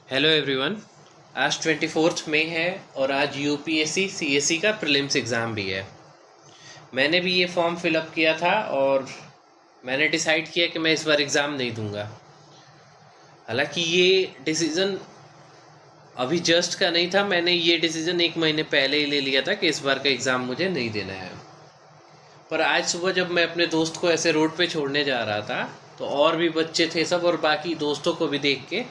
Hello everyone. आज 24 मई है और आज यूपीएससी सीएससी का प्रीलिम्स एग्ज़ाम भी है। मैंने भी ये फॉर्म फिलअप किया था और मैंने डिसाइड किया कि मैं इस बार एग्ज़ाम नहीं दूंगा। हालांकि ये डिसीज़न अभी जस्ट का नहीं था, मैंने ये डिसीज़न 1 महीने पहले ही ले लिया था कि इस बार का एग्ज़ाम मुझे नहीं देना है। पर आज सुबह जब मैं अपने दोस्त को ऐसे रोड पे छोड़ने जा रहा था तो और भी बच्चे थे सब, और बाकी दोस्तों को भी देख के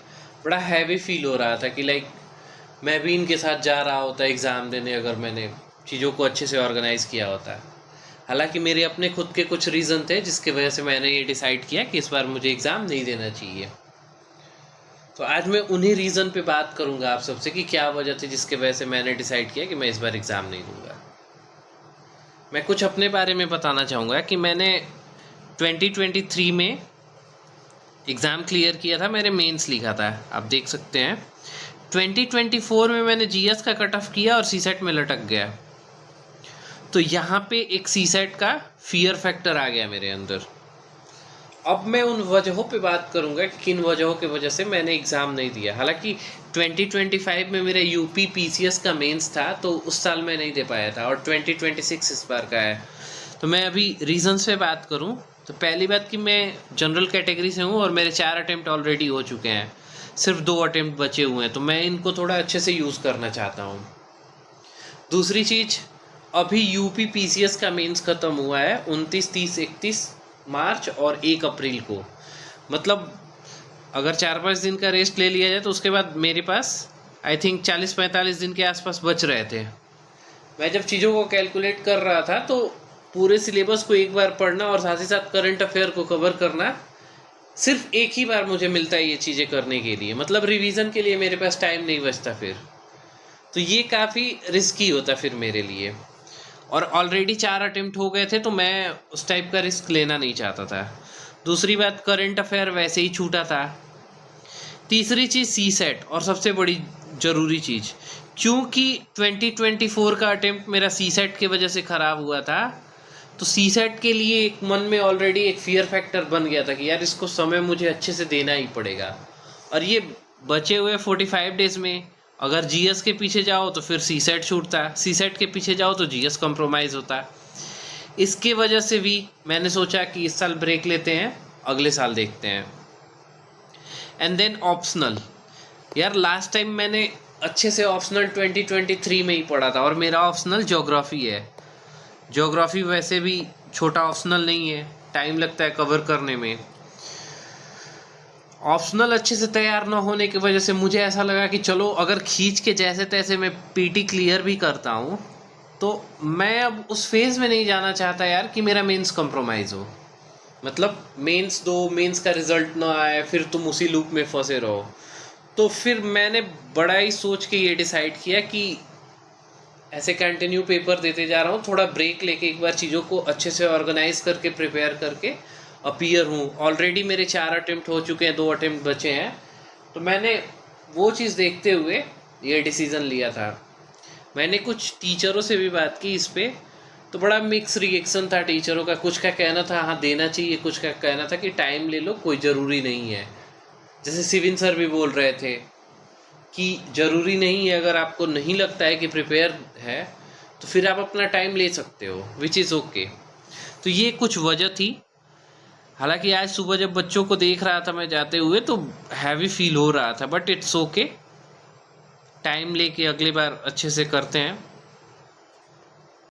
बड़ा हैवी फील हो रहा था कि लाइक मैं भी इनके साथ जा रहा होता एग्ज़ाम देने अगर मैंने चीज़ों को अच्छे से ऑर्गेनाइज़ किया होता। हालांकि मेरे अपने खुद के कुछ रीज़न थे जिसकी वजह से मैंने ये डिसाइड किया कि इस बार मुझे एग्ज़ाम नहीं देना चाहिए। तो आज मैं उन्हीं रीज़न पे बात करूँगा आप सबसे कि क्या वजह थी जिसकी वजह से मैंने डिसाइड किया कि मैं इस बार एग्ज़ाम नहीं दूँगा। मैं कुछ अपने बारे में बताना चाहूँगा कि मैंने 2023 में एग्ज़ाम क्लियर किया था, मैंने मेंस लिखा था, आप देख सकते हैं। 2024 में मैंने जीएस का कट ऑफ किया और सीसेट में लटक गया। तो यहाँ पे एक सीसेट का फियर फैक्टर आ गया मेरे अंदर। अब मैं उन वजहों पे बात करूँगा कि किन वजहों की वजह से मैंने एग्ज़ाम नहीं दिया। हालांकि 2025 में मेरा यूपी पीसीएस का मेंस था तो उस साल मैं नहीं दे पाया था, और 2026 इस बार का है। तो मैं अभी रीज़न्स पे बात करूँ तो पहली बात कि मैं जनरल कैटेगरी से हूँ और मेरे 4 अटेम्प्ट ऑलरेडी हो चुके हैं, सिर्फ 2 अटेम्प्ट बचे हुए हैं, तो मैं इनको थोड़ा अच्छे से यूज़ करना चाहता हूँ। दूसरी चीज़, अभी यूपी पीसीएस का मेंस ख़त्म हुआ है 29, 30, 31 मार्च और 1 अप्रैल को। मतलब अगर 4-5 दिन का रेस्ट ले लिया जाए तो उसके बाद मेरे पास आई थिंक 40-45 दिन के आसपास बच रहे थे। मैं जब चीज़ों को कैलकुलेट कर रहा था तो पूरे सिलेबस को एक बार पढ़ना और साथ ही साथ करंट अफेयर को कवर करना सिर्फ एक ही बार मुझे मिलता है ये चीज़ें करने के लिए। मतलब रिवीजन के लिए मेरे पास टाइम नहीं बचता फिर, तो ये काफ़ी रिस्की होता फिर मेरे लिए। और ऑलरेडी 4 अटेम्प्ट हो गए थे तो मैं उस टाइप का रिस्क लेना नहीं चाहता था। दूसरी बात, करंट अफेयर वैसे ही छूटा था। तीसरी चीज़ सीसेट, और सबसे बड़ी ज़रूरी चीज़, क्योंकि 2024 का अटेम्प्ट मेरा सीसेट की वजह से ख़राब हुआ था, तो सीसेट के लिए एक मन में ऑलरेडी एक फियर फैक्टर बन गया था कि यार इसको समय मुझे अच्छे से देना ही पड़ेगा। और ये बचे हुए 45 डेज़ में अगर जीएस के पीछे जाओ तो फिर सीसेट छूटता, सीसेट के पीछे जाओ तो जीएस कॉम्प्रोमाइज़ होता। इसके वजह से भी मैंने सोचा कि इस साल ब्रेक लेते हैं, अगले साल देखते हैं। एंड देन ऑप्शनल, यार लास्ट टाइम मैंने अच्छे से ऑप्शनल 2023 में ही पढ़ा था और मेरा ऑप्शनल ज्योग्राफी है। ज्योग्राफी वैसे भी छोटा ऑप्शनल नहीं है, टाइम लगता है कवर करने में। ऑप्शनल अच्छे से तैयार ना होने की वजह से मुझे ऐसा लगा कि चलो अगर खींच के जैसे तैसे मैं पीटी क्लियर भी करता हूँ तो मैं अब उस फेज़ में नहीं जाना चाहता यार कि मेरा मेंस कंप्रोमाइज़ हो। मतलब मेंस दो, मेंस का रिज़ल्ट ना आए, फिर तुम उसी लूप में फंसे रहो। तो फिर मैंने बड़ा ही सोच के ये डिसाइड किया कि ऐसे कंटिन्यू पेपर देते जा रहा हूँ, थोड़ा ब्रेक लेके एक बार चीज़ों को अच्छे से ऑर्गेनाइज करके प्रिपेयर करके अपीयर हूँ। ऑलरेडी मेरे 4 अटेम्प्ट हो चुके हैं, 2 अटेम्प्ट बचे हैं, तो मैंने वो चीज़ देखते हुए ये डिसीज़न लिया था। मैंने कुछ टीचरों से भी बात की इस पर, तो बड़ा मिक्स रिएक्शन था टीचरों का। कुछ का कहना था हाँ देना चाहिए, कुछ का कहना था कि टाइम ले लो, कोई ज़रूरी नहीं है। जैसे सिविन सर भी बोल रहे थे कि ज़रूरी नहीं है, अगर आपको नहीं लगता है कि प्रिपेयर है तो फिर आप अपना टाइम ले सकते हो, विच इज़ ओके। तो ये कुछ वजह थी। हालांकि आज सुबह जब बच्चों को देख रहा था मैं जाते हुए तो हैवी फील हो रहा था, बट इट्स ओके, टाइम लेके अगली बार अच्छे से करते हैं।